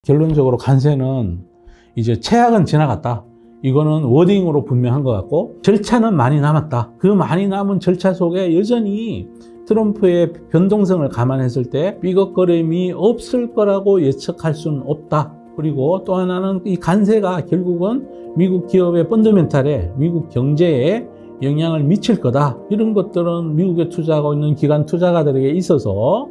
결론적으로 관세는 이제 최악은 지나갔다. 이거는 워딩으로 분명한 것 같고, 절차는 많이 남았다. 그 많이 남은 절차 속에 여전히 트럼프의 변동성을 감안했을 때 삐걱거림이 없을 거라고 예측할 수는 없다. 그리고 또 하나는 이 관세가 결국은 미국 기업의 펀더멘탈에, 미국 경제에 영향을 미칠 거다. 이런 것들은 미국에 투자하고 있는 기관 투자가들에게 있어서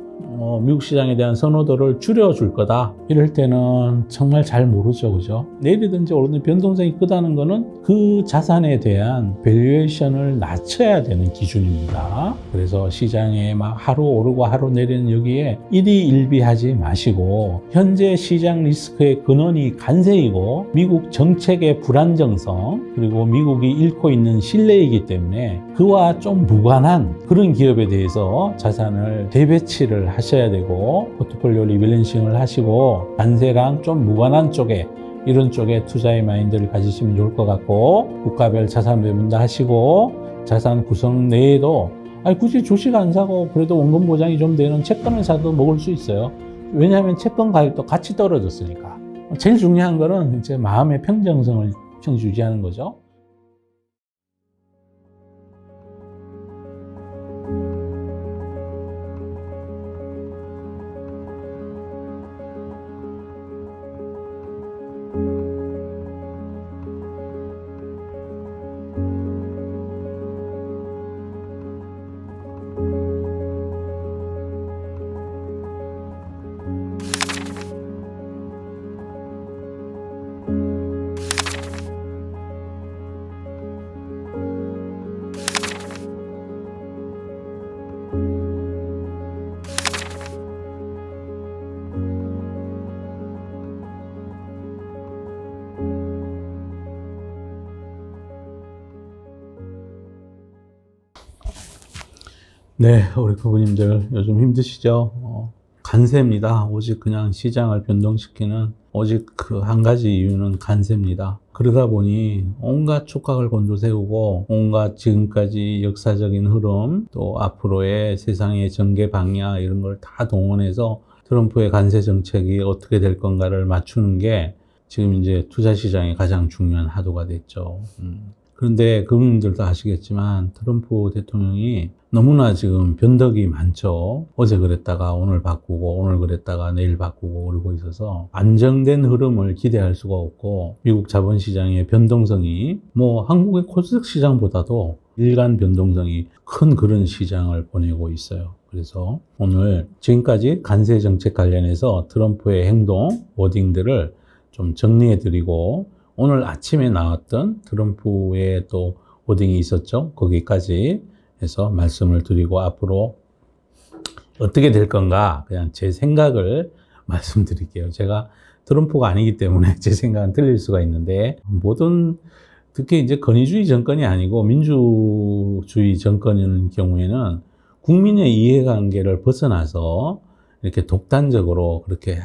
미국 시장에 대한 선호도를 줄여줄 거다. 이럴 때는 정말 잘 모르죠. 그죠? 내리든지 오르든지 변동성이 크다는 거는 그 자산에 대한 밸류에이션을 낮춰야 되는 기준입니다. 그래서 시장에 막 하루 오르고 하루 내리는 여기에 일희일비하지 마시고, 현재 시장 리스크의 근원이 관세이고 미국 정책의 불안정성, 그리고 미국이 잃고 있는 신뢰이기 때문에 그와 좀 무관한 그런 기업에 대해서 자산을 재배치를 하셔야 되고, 포트폴리오 리밸런싱을 하시고 관세랑 좀 무관한 쪽에, 이런 쪽에 투자의 마인드를 가지시면 좋을 것 같고, 국가별 자산 배분도 하시고, 자산 구성 내에도 굳이 주식 안 사고 그래도 원금 보장이 좀 되는 채권을 사도 먹을 수 있어요. 왜냐하면 채권 가격도 같이 떨어졌으니까. 제일 중요한 거는 이제 마음의 평정성을 유지하는 거죠. 네, 우리 부모님들 요즘 힘드시죠? 관세입니다. 오직 그냥 시장을 변동시키는 오직 그 한 가지 이유는 관세입니다. 그러다 보니 온갖 촉각을 곤두세우고, 온갖 지금까지 역사적인 흐름, 또 앞으로의 세상의 전개 방향, 이런 걸 다 동원해서 트럼프의 관세 정책이 어떻게 될 건가를 맞추는 게 지금 이제 투자 시장의 가장 중요한 하도가 됐죠. 그런데 그분들도 아시겠지만 트럼프 대통령이 너무나 지금 변덕이 많죠. 어제 그랬다가 오늘 바꾸고, 오늘 그랬다가 내일 바꾸고 그러고 있어서 안정된 흐름을 기대할 수가 없고, 미국 자본시장의 변동성이 한국의 코스닥 시장보다도 일간 변동성이 큰 그런 시장을 보내고 있어요. 그래서 오늘 지금까지 관세 정책 관련해서 트럼프의 행동, 워딩들을 좀 정리해 드리고, 오늘 아침에 나왔던 트럼프의 또 워딩이 있었죠. 거기까지 해서 말씀을 드리고, 앞으로 어떻게 될 건가 그냥 제 생각을 말씀드릴게요. 제가 트럼프가 아니기 때문에 제 생각은 틀릴 수가 있는데, 특히 이제 권위주의 정권이 아니고 민주주의 정권인 경우에는 국민의 이해관계를 벗어나서 이렇게 독단적으로 그렇게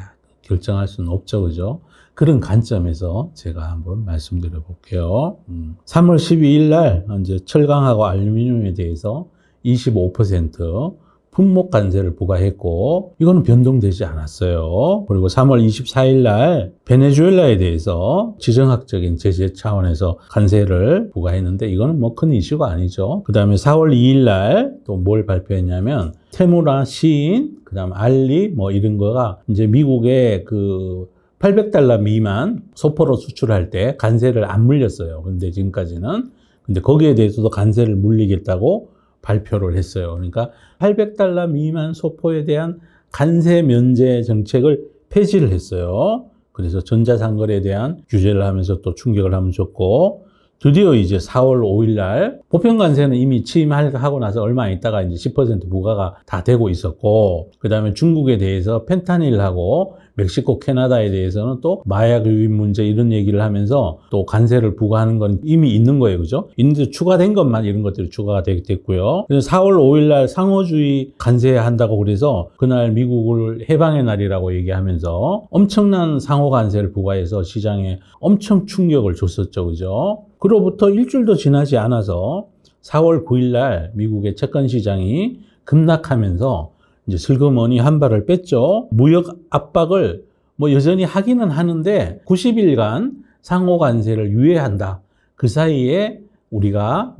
결정할 수는 없죠. 그죠? 그런 관점에서 제가 한번 말씀드려 볼게요. 3월 12일 날 이제 철강하고 알루미늄에 대해서 25% 품목 관세를 부과했고, 이거는 변동되지 않았어요. 그리고 3월 24일 날 베네수엘라에 대해서 지정학적인 제재 차원에서 관세를 부과했는데, 이거는 큰 이슈가 아니죠. 그 다음에 4월 2일 날 또 뭘 발표했냐면, 테무라, 시인, 그 다음 알리 이런 거가 이제 미국의 그 $800 미만 소포로 수출할 때 관세를 안 물렸어요. 근데 지금까지는. 근데 거기에 대해서도 관세를 물리겠다고 발표를 했어요. 그러니까 $800 미만 소포에 대한 관세 면제 정책을 폐지를 했어요. 그래서 전자상거래에 대한 규제를 하면서 또 충격을 하면 줬고, 드디어 이제 4월 5일 날 보편관세는 이미 취임하고 나서 얼마 안 있다가 이제 10% 부과가 다 되고 있었고, 그 다음에 중국에 대해서 펜타닐하고 멕시코, 캐나다에 대해서는 또 마약 유입 문제 이런 얘기를 하면서 또 관세를 부과하는 건 이미 있는 거예요. 그죠? 있는데 추가된 것만 이런 것들이 추가가 됐고요. 그래서 4월 5일 날 상호주의 관세한다고 그래서 그날 미국을 해방의 날이라고 얘기하면서 엄청난 상호 관세를 부과해서 시장에 엄청 충격을 줬었죠. 그죠? 그로부터 일주일도 지나지 않아서 4월 9일 날 미국의 채권 시장이 급락하면서 이제 슬그머니 한 발을 뺐죠. 무역 압박을 뭐 여전히 하기는 하는데 90일간 상호 관세를 유예한다. 그 사이에 우리가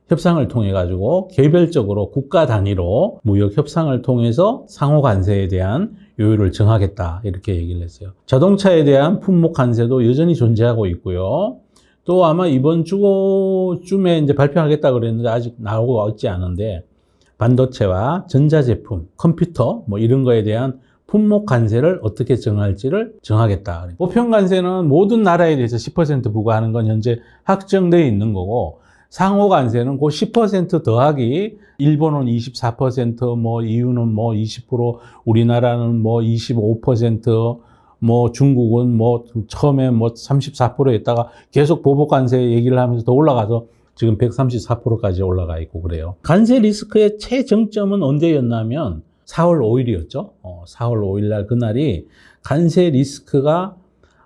협상을 통해 가지고 개별적으로 국가 단위로 무역 협상을 통해서 상호 관세에 대한 요율을 정하겠다. 이렇게 얘기를 했어요. 자동차에 대한 품목 관세도 여전히 존재하고 있고요. 또 아마 이번 주쯤에 이제 발표하겠다 그랬는데 아직 나오고 있지 않은데 반도체와 전자제품, 컴퓨터 뭐 이런 거에 대한 품목 관세를 어떻게 정할지를 정하겠다. 보편 관세는 모든 나라에 대해서 10% 부과하는 건 현재 확정되어 있는 거고 상호 관세는 그 10% 더하기 일본은 24%, 뭐 EU는 뭐 20%, 우리나라는 뭐 25%, 뭐 중국은 뭐 처음에 뭐 34%였다가 계속 보복 관세 얘기를 하면서 더 올라가서 지금 134%까지 올라가 있고 그래요. 관세 리스크의 최정점은 언제였냐면 4월 5일이었죠. 4월 5일 날 그날이 관세 리스크가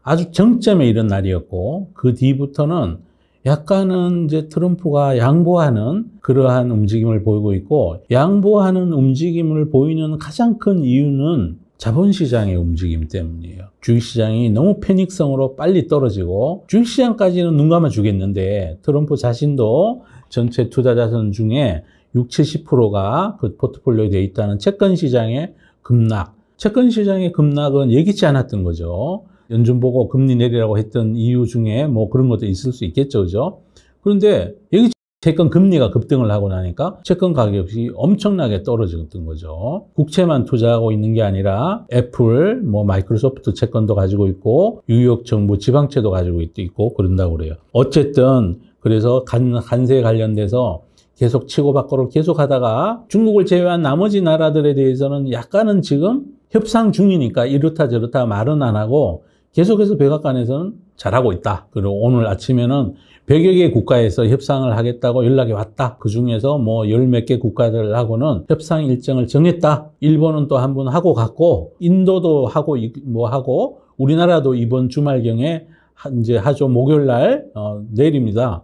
아주 정점에 이른 날이었고 그 뒤부터는 약간은 이제 트럼프가 양보하는 그러한 움직임을 보이고 있고 양보하는 움직임을 보이는 가장 큰 이유는 자본시장의 움직임 때문이에요. 주식시장이 너무 패닉성으로 빨리 떨어지고 주식시장까지는 눈 감아 주겠는데 트럼프 자신도 전체 투자자산 중에 60~70%가 그 포트폴리오에 돼 있다는 채권시장의 급락. 채권시장의 급락은 예기치 않았던 거죠. 연준 보고 금리 내리라고 했던 이유 중에 뭐 그런 것도 있을 수 있겠죠. 그죠? 그런데 예기치 채권 금리가 급등을 하고 나니까 채권 가격이 엄청나게 떨어졌던 거죠. 국채만 투자하고 있는 게 아니라 애플, 뭐 마이크로소프트 채권도 가지고 있고 뉴욕 정부 지방채도 가지고 있고 그런다고 그래요. 어쨌든 그래서 관세에 관련돼서 계속 치고받고를 계속 하다가 중국을 제외한 나머지 나라들에 대해서는 약간은 지금 협상 중이니까 이렇다 저렇다 말은 안 하고 계속해서 백악관에서는 잘하고 있다. 그리고 오늘 아침에는 100여 개 국가에서 협상을 하겠다고 연락이 왔다. 그 중에서 뭐 열 몇 개 국가들하고는 협상 일정을 정했다. 일본은 또 한 번 하고 갔고 인도도 하고 뭐 하고 우리나라도 이번 주말경에 이제 하죠. 목요일 날 내일입니다.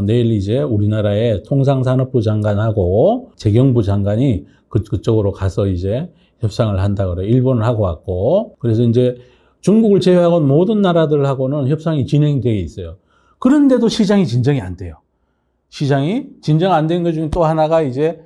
내일 이제 우리나라의 통상산업부 장관하고 재경부 장관이 그쪽으로 가서 이제 협상을 한다 그래요. 일본을 하고 왔고 그래서 이제 중국을 제외하고 모든 나라들하고는 협상이 진행되어 있어요. 그런데도 시장이 진정이 안 돼요. 시장이 진정 안 된 것 중에 또 하나가 이제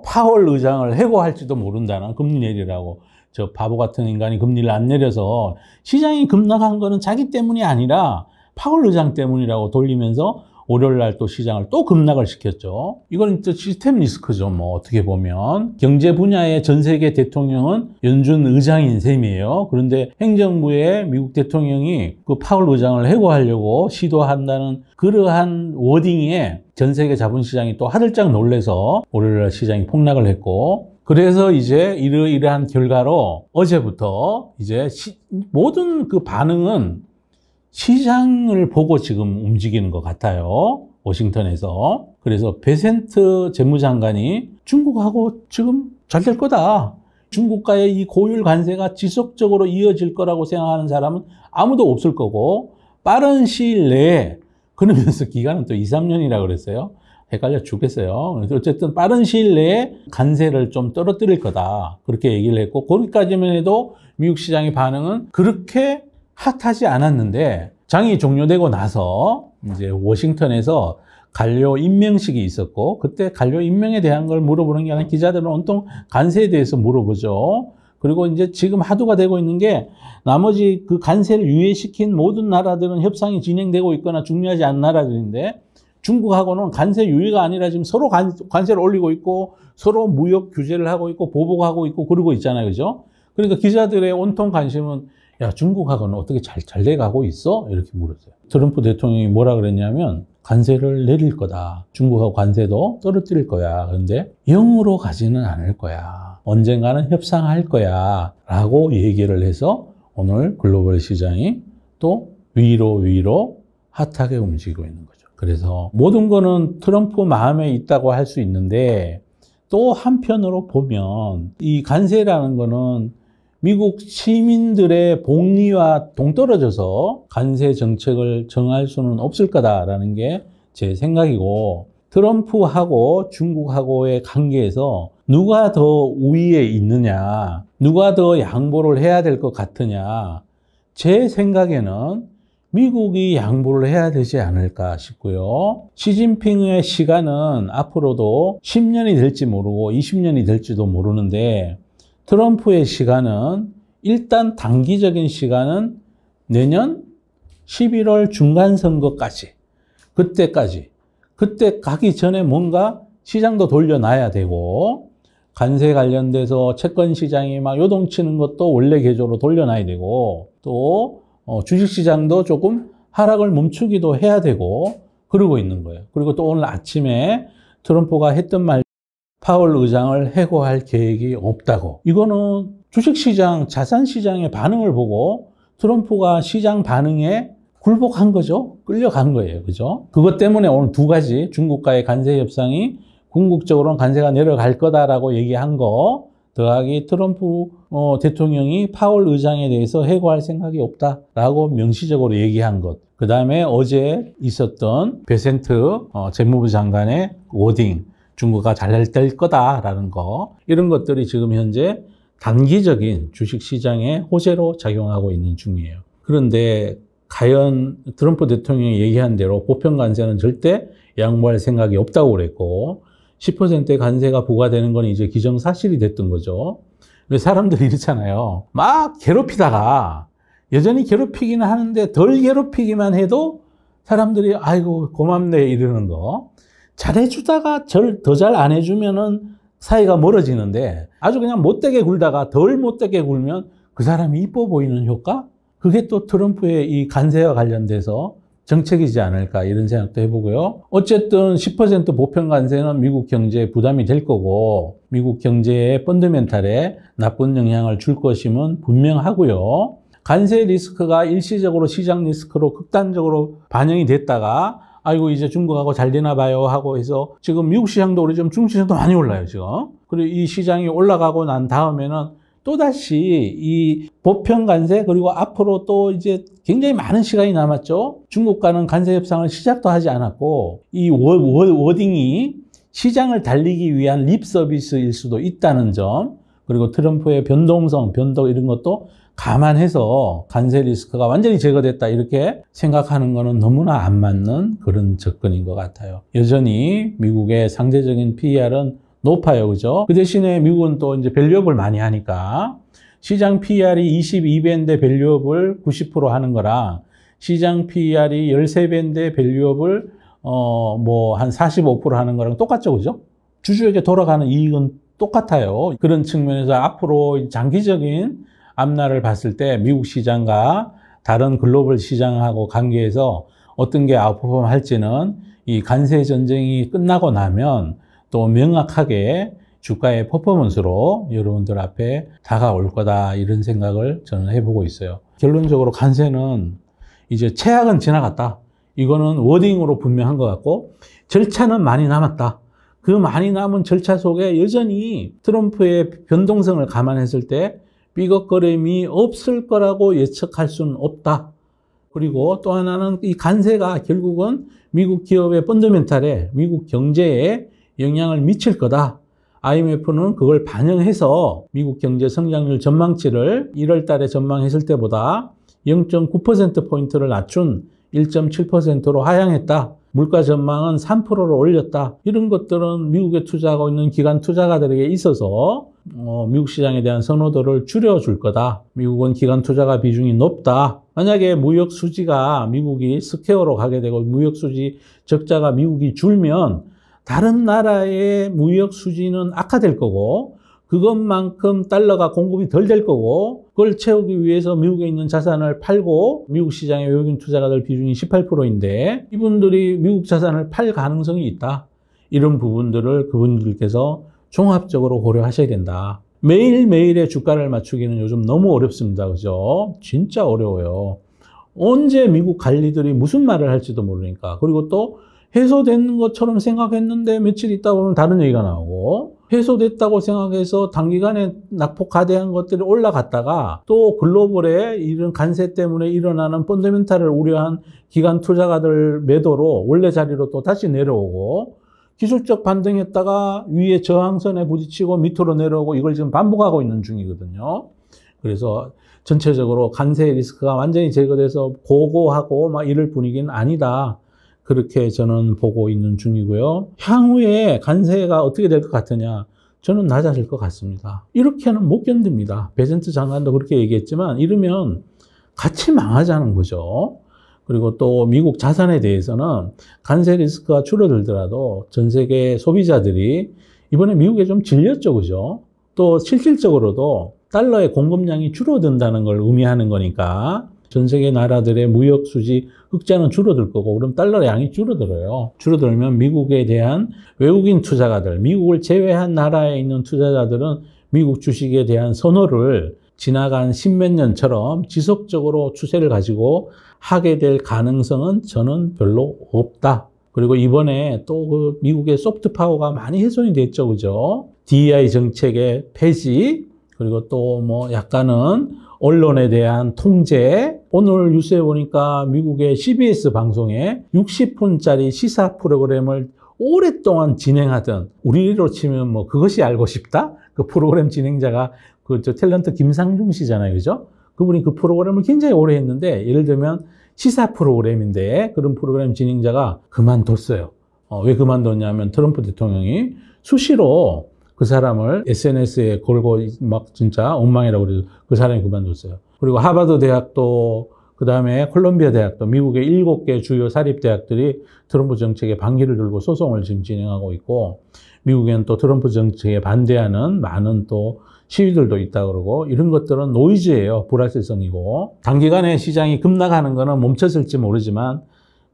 파월 의장을 해고할지도 모른다는 금리 내리라고 저 바보 같은 인간이 금리를 안 내려서 시장이 급락한 거는 자기 때문이 아니라 파월 의장 때문이라고 돌리면서 월요일 날 또 시장을 또 급락을 시켰죠. 이건 또 시스템 리스크죠. 뭐 어떻게 보면 경제 분야의 전 세계 대통령은 연준 의장인 셈이에요. 그런데 행정부의 미국 대통령이 그 파월 의장을 해고하려고 시도한다는 그러한 워딩에 전 세계 자본시장이 또 화들짝 놀래서 월요일 날 시장이 폭락을 했고 그래서 이제 이러한 결과로 어제부터 이제 모든 그 반응은 시장을 보고 지금 움직이는 것 같아요. 워싱턴에서. 그래서 베센트 재무장관이 중국하고 지금 잘 될 거다. 중국과의 이 고율 관세가 지속적으로 이어질 거라고 생각하는 사람은 아무도 없을 거고 빠른 시일 내에 그러면서 기간은 또 2, 3년이라고 그랬어요. 헷갈려 죽겠어요. 어쨌든 빠른 시일 내에 관세를 좀 떨어뜨릴 거다. 그렇게 얘기를 했고 거기까지만 해도 미국 시장의 반응은 그렇게 핫하지 않았는데 장이 종료되고 나서 이제 워싱턴에서 관료 임명식이 있었고 그때 관료 임명에 대한 걸 물어보는 게 아니라 기자들은 온통 관세에 대해서 물어보죠. 그리고 이제 지금 화두가 되고 있는 게 나머지 그 관세를 유예시킨 모든 나라들은 협상이 진행되고 있거나 중요하지 않은 나라들인데 중국하고는 관세 유예가 아니라 지금 서로 관세를 올리고 있고 서로 무역 규제를 하고 있고 보복하고 있고 그러고 있잖아요. 그죠? 그러니까 기자들의 온통 관심은 야, 중국하고는 어떻게 잘 돼가고 있어? 이렇게 물었어요. 트럼프 대통령이 뭐라 그랬냐면 관세를 내릴 거다. 중국하고 관세도 떨어뜨릴 거야. 그런데 0으로 가지는 않을 거야. 언젠가는 협상할 거야. 라고 얘기를 해서 오늘 글로벌 시장이 또 위로 핫하게 움직이고 있는 거죠. 그래서 모든 거는 트럼프 마음에 있다고 할 수 있는데 또 한편으로 보면 이 관세라는 거는 미국 시민들의 복리와 동떨어져서 관세 정책을 정할 수는 없을 거다라는 게 제 생각이고 트럼프하고 중국하고의 관계에서 누가 더 우위에 있느냐, 누가 더 양보를 해야 될 것 같으냐, 제 생각에는 미국이 양보를 해야 되지 않을까 싶고요. 시진핑의 시간은 앞으로도 10년이 될지 모르고 20년이 될지도 모르는데, 트럼프의 시간은 일단 단기적인 시간은 내년 11월 중간선거까지, 그때 가기 전에 뭔가 시장도 돌려놔야 되고, 관세 관련돼서 채권 시장이 막 요동치는 것도 원래 계조로 돌려놔야 되고, 또 주식시장도 조금 하락을 멈추기도 해야 되고, 그러고 있는 거예요. 그리고 또 오늘 아침에 트럼프가 했던 말, 파월 의장을 해고할 계획이 없다고. 이거는 주식시장, 자산시장의 반응을 보고 트럼프가 시장 반응에 굴복한 거죠. 끌려간 거예요. 그죠? 그것 때문에 오늘 두 가지, 중국과의 관세 협상이 궁극적으로는 관세가 내려갈 거다라고 얘기한 거, 더하기 트럼프 대통령이 파월 의장에 대해서 해고할 생각이 없다라고 명시적으로 얘기한 것. 그 다음에 어제 있었던 베센트 재무부 장관의 워딩, 중국가 잘 될 거다라는 거. 이런 것들이 지금 현재 단기적인 주식시장의 호재로 작용하고 있는 중이에요. 그런데 과연 트럼프 대통령이 얘기한 대로 보편 관세는 절대 양보할 생각이 없다고 그랬고, 10%의 관세가 부과되는 건 이제 기정사실이 됐던 거죠. 사람들이 이렇잖아요. 막 괴롭히다가, 여전히 괴롭히기는 하는데 덜 괴롭히기만 해도 사람들이 아이고 고맙네 이러는 거. 잘해주다가 더 잘 안 해주면은 사이가 멀어지는데, 아주 그냥 못되게 굴다가 덜 못되게 굴면 그 사람이 이뻐 보이는 효과? 그게 또 트럼프의 이 관세와 관련돼서 정책이지 않을까 이런 생각도 해보고요. 어쨌든 10% 보편 관세는 미국 경제에 부담이 될 거고, 미국 경제의 펀더멘탈에 나쁜 영향을 줄 것임은 분명하고요. 관세 리스크가 일시적으로 시장 리스크로 극단적으로 반영이 됐다가 아이고 이제 중국하고 잘 되나 봐요 하고 해서 지금 미국 시장도 오르지만 중국 시장도 많이 올라요 지금. 그리고 이 시장이 올라가고 난 다음에는 또다시 이 보편 관세, 그리고 앞으로 또 이제 굉장히 많은 시간이 남았죠. 중국과는 관세 협상을 시작도 하지 않았고, 이 워딩이 시장을 달리기 위한 립 서비스일 수도 있다는 점, 그리고 트럼프의 변동 이런 것도 감안해서 관세 리스크가 완전히 제거됐다 이렇게 생각하는 거는 너무나 안 맞는 그런 접근인 것 같아요. 여전히 미국의 상대적인 PER은 높아요. 그죠? 그 대신에 미국은 또 이제 밸류업을 많이 하니까 시장 PER이 22배인데 밸류업을 90% 하는 거랑 시장 PER이 13배인데 밸류업을 뭐 한 45% 하는 거랑 똑같죠. 그죠? 주주에게 돌아가는 이익은 똑같아요. 그런 측면에서 앞으로 장기적인 앞날을 봤을 때 미국 시장과 다른 글로벌 시장하고 관계에서 어떤 게 아웃퍼폼 할지는 이 관세 전쟁이 끝나고 나면 또 명확하게 주가의 퍼포먼스로 여러분들 앞에 다가올 거다 이런 생각을 저는 해보고 있어요. 결론적으로 관세는 이제 최악은 지나갔다. 이거는 워딩으로 분명한 것 같고, 절차는 많이 남았다. 그 많이 남은 절차 속에 여전히 트럼프의 변동성을 감안했을 때 삐걱거림이 없을 거라고 예측할 수는 없다. 그리고 또 하나는 이 관세가 결국은 미국 기업의 펀더멘탈에, 미국 경제에 영향을 미칠 거다. IMF는 그걸 반영해서 미국 경제 성장률 전망치를 1월 달에 전망했을 때보다 0.9%포인트를 낮춘 1.7%로 하향했다. 물가 전망은 3%로 올렸다. 이런 것들은 미국에 투자하고 있는 기관 투자가들에게 있어서 미국 시장에 대한 선호도를 줄여줄 거다. 미국은 기관 투자가 비중이 높다. 만약에 무역 수지가 미국이 스퀘어로 가게 되고 무역 수지 적자가 미국이 줄면 다른 나라의 무역 수지는 악화될 거고, 그것만큼 달러가 공급이 덜 될 거고, 그걸 채우기 위해서 미국에 있는 자산을 팔고 미국 시장에 외국인 투자가들 비중이 18%인데 이분들이 미국 자산을 팔 가능성이 있다. 이런 부분들을 그분들께서 종합적으로 고려하셔야 된다. 매일매일의 주가를 맞추기는 요즘 너무 어렵습니다. 그죠? 진짜 어려워요. 언제 미국 관리들이 무슨 말을 할지도 모르니까. 그리고 또 해소된 것처럼 생각했는데 며칠 있다 보면 다른 얘기가 나오고, 해소됐다고 생각해서 단기간에 낙폭과대한 것들이 올라갔다가 또 글로벌에 이런 관세 때문에 일어나는 펀더멘탈을 우려한 기관 투자가들 매도로 원래 자리로 또 다시 내려오고, 기술적 반등했다가 위에 저항선에 부딪히고 밑으로 내려오고 이걸 지금 반복하고 있는 중이거든요. 그래서 전체적으로 간세 리스크가 완전히 제거돼서 고고하고 막 이럴 분위기는 아니다. 그렇게 저는 보고 있는 중이고요. 향후에 간세가 어떻게 될 것 같으냐? 저는 낮아질 것 같습니다. 이렇게는 못 견딥니다. 베젠트 장관도 그렇게 얘기했지만 이러면 같이 망하자는 거죠. 그리고 또 미국 자산에 대해서는 간세 리스크가 줄어들더라도 전 세계 소비자들이 이번에 미국에 좀 질렸죠, 그죠? 또 실질적으로도 달러의 공급량이 줄어든다는 걸 의미하는 거니까 전 세계 나라들의 무역 수지 흑자는 줄어들 거고 그럼 달러 양이 줄어들어요. 줄어들면 미국에 대한 외국인 투자가들, 미국을 제외한 나라에 있는 투자자들은 미국 주식에 대한 선호를 지나간 십몇 년처럼 지속적으로 추세를 가지고 하게 될 가능성은 저는 별로 없다. 그리고 이번에 또 그 미국의 소프트 파워가 많이 훼손이 됐죠, 그죠? DEI 정책의 폐지, 그리고 또 뭐 약간은 언론에 대한 통제. 오늘 뉴스에 보니까 미국의 CBS 방송에 60분짜리 시사 프로그램을 오랫동안 진행하던, 우리로 치면 뭐 그것이 알고 싶다? 그 프로그램 진행자가 그 탤런트 김상중 씨잖아요, 그죠? 그분이 그 프로그램을 굉장히 오래 했는데, 예를 들면 시사 프로그램인데 그런 프로그램 진행자가 그만뒀어요. 왜 그만뒀냐면 트럼프 대통령이 수시로 그 사람을 SNS에 걸고 막 진짜 엉망이라고 그래서 그 사람이 그만뒀어요. 그리고 하버드 대학도, 그 다음에 콜롬비아 대학도, 미국의 7개 주요 사립대학들이 트럼프 정책에 반기를 들고 소송을 지금 진행하고 있고, 미국에는 또 트럼프 정책에 반대하는 많은 또 시위들도 있다 그러고, 이런 것들은 노이즈예요. 불확실성이고. 단기간에 시장이 급락하는 거는 멈췄을지 모르지만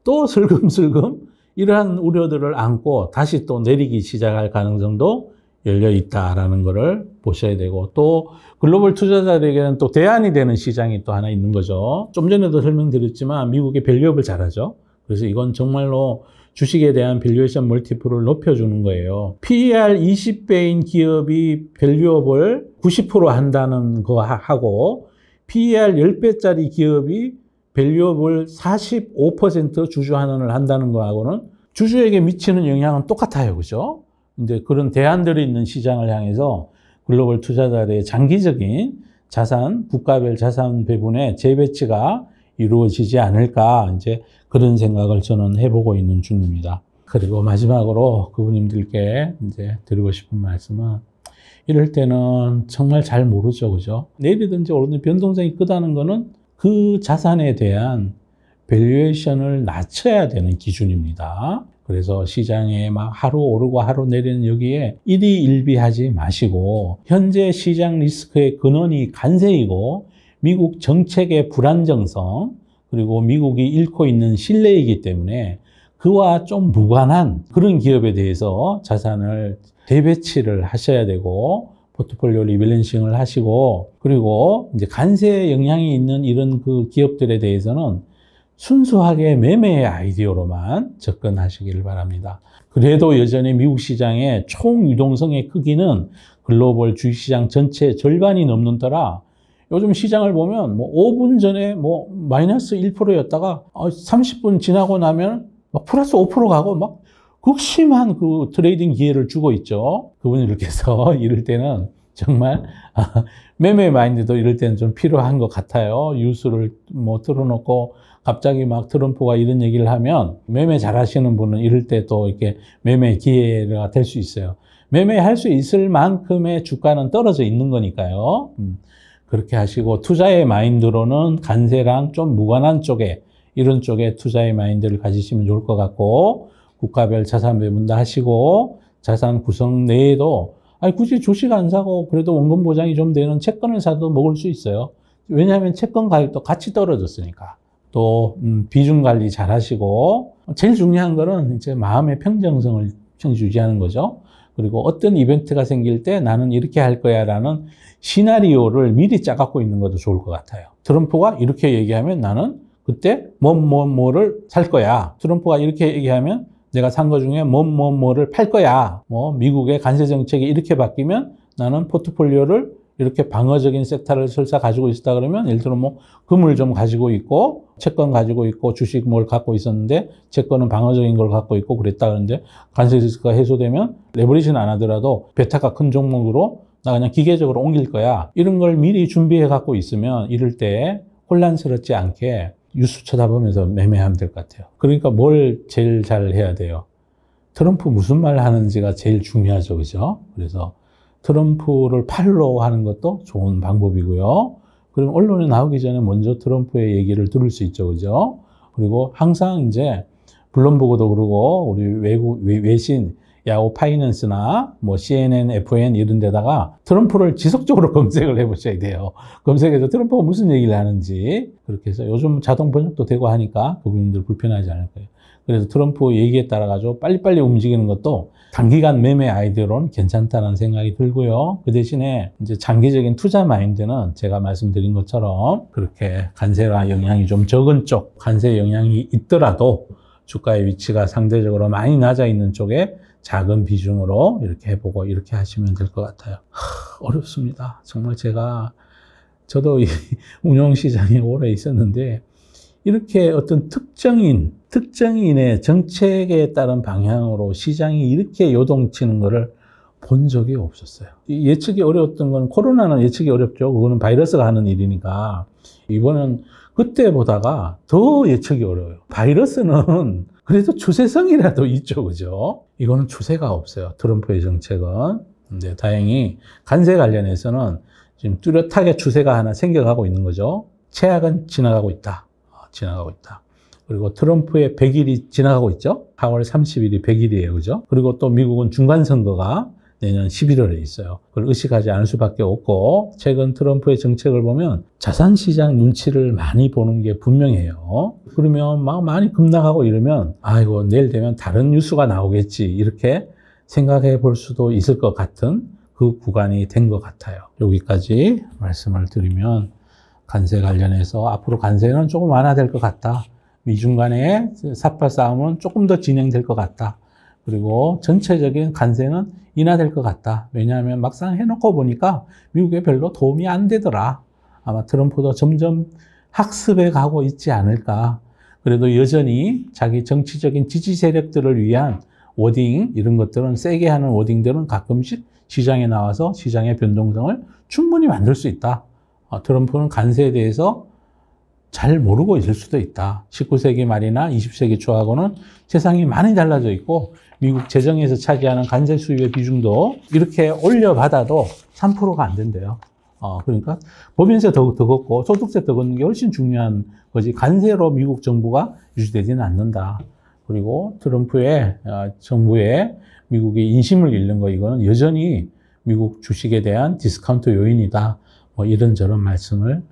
또 슬금슬금 이러한 우려들을 안고 다시 또 내리기 시작할 가능성도 열려 있다라는 것을 보셔야 되고, 또 글로벌 투자자들에게는 또 대안이 되는 시장이 또 하나 있는 거죠. 좀 전에도 설명드렸지만 미국의 밸류업을 잘하죠. 그래서 이건 정말로 주식에 대한 밸류에이션 멀티플을 높여주는 거예요. PER 20배인 기업이 밸류업을 90% 한다는 거 하고, PER 10배짜리 기업이 밸류업을 45% 주주 환원을 한다는 거하고는 주주에게 미치는 영향은 똑같아요. 그죠? 이제 그런 대안들이 있는 시장을 향해서 글로벌 투자자들의 장기적인 자산, 국가별 자산 배분의 재배치가 이루어지지 않을까, 이제 그런 생각을 저는 해보고 있는 중입니다. 그리고 마지막으로 그분님들께 이제 드리고 싶은 말씀은, 이럴 때는 정말 잘 모르죠, 그죠? 내리든지 오르든지 변동성이 크다는 거는 그 자산에 대한 밸류에이션을 낮춰야 되는 기준입니다. 그래서 시장에 막 하루 오르고 하루 내리는 여기에 일희일비하지 마시고, 현재 시장 리스크의 근원이 간세이고 미국 정책의 불안정성, 그리고 미국이 잃고 있는 신뢰이기 때문에 그와 좀 무관한 그런 기업에 대해서 자산을 재배치를 하셔야 되고, 포트폴리오 리밸런싱을 하시고, 그리고 이제 간세에 영향이 있는 이런 그 기업들에 대해서는 순수하게 매매의 아이디어로만 접근하시길 바랍니다. 그래도 여전히 미국 시장의 총 유동성의 크기는 글로벌 주식시장 전체 절반이 넘는 터라, 요즘 시장을 보면 뭐 5분 전에 뭐 마이너스 1%였다가 30분 지나고 나면 막 플러스 5% 가고 막 극심한 그 트레이딩 기회를 주고 있죠. 그분들께서 이럴 때는 정말 매매 마인드도 이럴 때는 좀 필요한 것 같아요. 뉴스를 뭐 틀어놓고 갑자기 막 트럼프가 이런 얘기를 하면 매매 잘 하시는 분은 이럴 때 또 이렇게 매매 기회가 될 수 있어요. 매매할 수 있을 만큼의 주가는 떨어져 있는 거니까요. 그렇게 하시고, 투자의 마인드로는 간세랑 좀 무관한 쪽에, 이런 쪽에 투자의 마인드를 가지시면 좋을 것 같고, 국가별 자산 배분도 하시고, 자산 구성 내에도 굳이 주식 안 사고 그래도 원금 보장이 좀 되는 채권을 사도 먹을 수 있어요. 왜냐하면 채권 가격도 같이 떨어졌으니까. 또 비중 관리 잘 하시고, 제일 중요한 거는 이제 마음의 평정성을 유지하는 거죠. 그리고 어떤 이벤트가 생길 때 나는 이렇게 할 거야 라는 시나리오를 미리 짜갖고 있는 것도 좋을 것 같아요. 트럼프가 이렇게 얘기하면 나는 그때 뭐를 살 거야. 트럼프가 이렇게 얘기하면 내가 산 거 중에 뭐를 팔 거야. 뭐 미국의 관세 정책이 이렇게 바뀌면 나는 포트폴리오를 이렇게 방어적인 섹터를 설사 가지고 있었다 그러면 예를 들어 뭐 금을 좀 가지고 있고 채권 가지고 있고 주식 뭘 갖고 있었는데 채권은 방어적인 걸 갖고 있고 그랬다 그러는데 관세 리스크가 해소되면 레버리지는 안 하더라도 베타가 큰 종목으로 나 그냥 기계적으로 옮길 거야. 이런 걸 미리 준비해 갖고 있으면 이럴 때 혼란스럽지 않게 뉴스 쳐다보면서 매매하면 될 것 같아요. 그러니까 뭘 제일 잘 해야 돼요? 트럼프 무슨 말 하는지가 제일 중요하죠. 그죠? 그래서 트럼프를 팔로우 하는 것도 좋은 방법이고요. 그럼 언론에 나오기 전에 먼저 트럼프의 얘기를 들을 수 있죠. 그죠? 그리고 항상 이제 블룸버그도 그러고 우리 외신 야후 파이낸스나 뭐 CNN, FN 이런 데다가 트럼프를 지속적으로 검색을 해보셔야 돼요. 검색해서 트럼프가 무슨 얘기를 하는지 그렇게 해서 요즘 자동 번역도 되고 하니까 그분들 불편하지 않을 거예요. 그래서 트럼프 얘기에 따라 가지고 빨리빨리 움직이는 것도 단기간 매매 아이디어로는 괜찮다는 생각이 들고요. 그 대신에 이제 장기적인 투자 마인드는 제가 말씀드린 것처럼 그렇게 관세가 영향이 좀 적은 쪽, 관세 영향이 있더라도 주가의 위치가 상대적으로 많이 낮아 있는 쪽에 작은 비중으로 이렇게 해보고 이렇게 하시면 될 것 같아요. 어렵습니다. 정말 저도 이 운용시장에 오래 있었는데 이렇게 어떤 특정인의 정책에 따른 방향으로 시장이 이렇게 요동치는 거를 본 적이 없었어요. 예측이 어려웠던 건 코로나는 예측이 어렵죠. 그거는 바이러스가 하는 일이니까. 이번은 그때보다가 더 예측이 어려워요. 바이러스는 그래도 추세성이라도 있죠. 그죠? 이거는 추세가 없어요. 트럼프의 정책은. 근데 다행히 관세 관련해서는 지금 뚜렷하게 추세가 하나 생겨가고 있는 거죠. 최악은 지나가고 있다. 그리고 트럼프의 100일이 지나가고 있죠. 4월 30일이 100일이에요. 그죠? 그리고 또 미국은 중간선거가 내년 11월에 있어요. 그걸 의식하지 않을 수밖에 없고 최근 트럼프의 정책을 보면 자산시장 눈치를 많이 보는 게 분명해요. 그러면 막 많이 급락하고 이러면 아이고 내일 되면 다른 뉴스가 나오겠지 이렇게 생각해 볼 수도 있을 것 같은 그 구간이 된 것 같아요. 여기까지 말씀을 드리면 관세 관련해서 앞으로 관세는 조금 완화될 것 같다. 미중 간의 삿발 싸움은 조금 더 진행될 것 같다. 그리고 전체적인 관세는 인하될 것 같다. 왜냐하면 막상 해놓고 보니까 미국에 별로 도움이 안 되더라. 아마 트럼프도 점점 학습해 가고 있지 않을까. 그래도 여전히 자기 정치적인 지지 세력들을 위한 워딩 이런 것들은 세게 하는 워딩들은 가끔씩 시장에 나와서 시장의 변동성을 충분히 만들 수 있다. 트럼프는 관세에 대해서 잘 모르고 있을 수도 있다. 19세기 말이나 20세기 초하고는 세상이 많이 달라져 있고 미국 재정에서 차지하는 관세 수입의 비중도 이렇게 올려받아도 3%가 안 된대요. 그러니까 법인세 더 걷고 소득세 더 걷는 게 훨씬 중요한 거지 관세로 미국 정부가 유지되지는 않는다. 그리고 트럼프의 정부에 미국의 인심을 잃는 거 이거는 여전히 미국 주식에 대한 디스카운트 요인이다. 뭐 이런저런 말씀을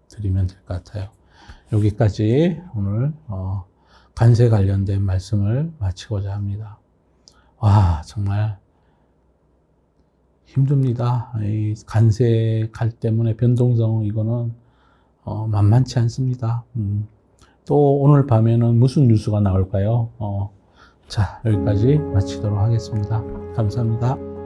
드리면 될 것 같아요. 여기까지 오늘 관세 관련된 말씀을 마치고자 합니다. 와 정말 힘듭니다. 이 관세 갈 때문에 변동성 이거는 만만치 않습니다. 또 오늘 밤에는 무슨 뉴스가 나올까요? 자 여기까지 마치도록 하겠습니다. 감사합니다.